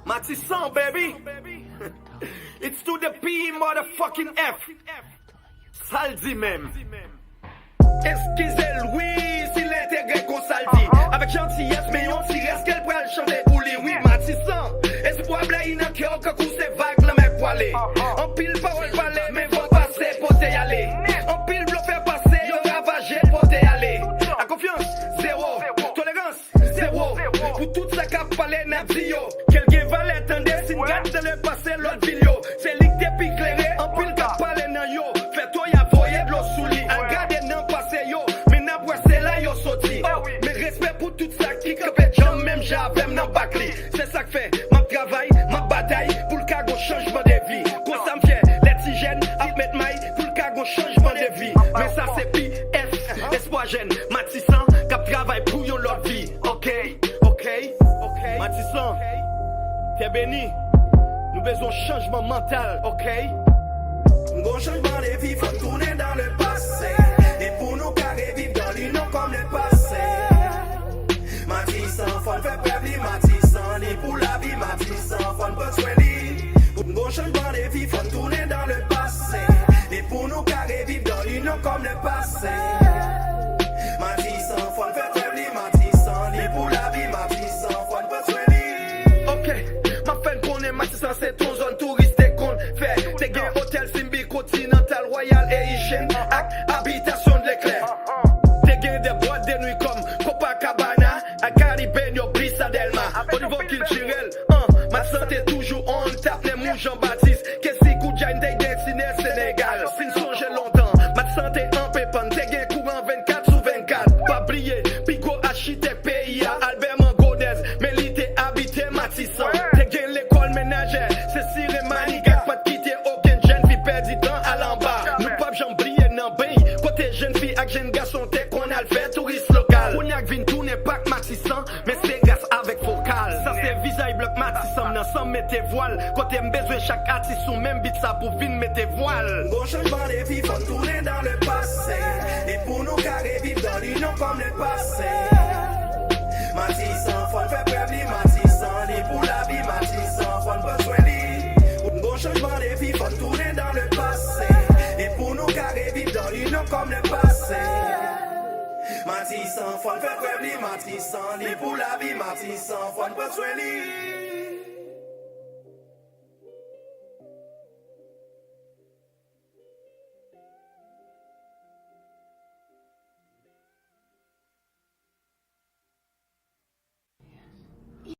Matisson, baby. It's to the P motherfucking F. Saldi même. Excusez-lui s'il intègre qu'on saldi. Avec gentillesse, mais on s'y reste qu'elle pourrait chanter pour lui. Oui, Matisson. Espoir blague, n'a qu'un coup c'est vague, le mec poilé. En pile parole parler, mais faut passer pour t'y aller. En pile bloc faire passer, yo ravager pour t'y aller. La confiance, zéro. Tolérance, zéro. Pour tout ça qu'a parlé, n'a dit yo. Quelqu'un va l'attendre, si une gâte de le passer, l'autre vidéo. C'est lui qui t'es éclairé, en pile qu'a parlé, nan yo. Fais-toi y'a voyé de l'eau sous lit. En garde nan passé yo, mais n'a boissé là yo sorti. Mais respect pour tout ça qui capait jam, même j'avais nan bacli. C'est ça que fait ma travail, ma bataille pour le cagon changement de vie. Quand ça me fait les petits jeunes à mettre maille pour le cagon changement de vie. Mais ça c'est PS, espoir jeune, Matisson, cap travail pour yon leur vie. Ok. Matisson, t'es béni. Nous besoin de changement mental, ok? Gros changement de vie, faut tourner dans le passé. Et pour nous carré vivre dans l'union comme le passé. Matisson, faut faire perdre Matisson. Ni pour la vie, Matisson, faut pas soigner. Gros changement de vie, faut tourner dans le passé. Et pour nous carré vivre dans l'union comme le passé. Matisson, faut faire perdre Matisson. Ni pour la vie, Matisson, faut pas soigner. Ok, ma fin connaît Matisson, c'est ton zone touristique qu'on fait. T'es gain hôtel Simbi, Continental, Royal et Hygiène, habitation de l'éclair. T'es gain des boîtes de nuit comme Copacabana, à Caribenio, Brisa Delma. Au niveau culturel, ma santé toujours on tape les mouches Jean-Baptiste. Qu'est-ce que Koudjaïne, t'es gain ciné Sénégal. Sin songe longtemps, ma santé en pépin, t'es gain courant 24/24. Pas briller, Pico architecte PIA, Albert Mangodez, Mélité habité Matisson. T'es gain l'école ménagère, c'est Siré Manigat, pas de quitter aucune jeune fille perdue dans à l'en-bas. Nous pas j'en briller non ben, côté jeune fille avec jeune garçon, t'es qu'on a le fait touriste local. On y a vin tout n'est pas que Matisson, mais c'est grâce avec vocal. Ça c'est visage bloc Matisson, non sans mettre voile. Côté besoin chaque artiste ou même bit ça pour vin mettre voile. Gros changement de vie, faut tourner dans le passé. Et pour nous carré vivre dans l'union comme le passé. Matisson, faut faire perdre Matisson. Ni pour la vie, Matisson, faut pas soigner. Gros changement de vie, faut tourner dans le passé. Et pour nous carré vivre dans l'union comme le passé. Matisson, faut faire perdre Matisson. Ni pour la vie, Matisson, faut pas soigner.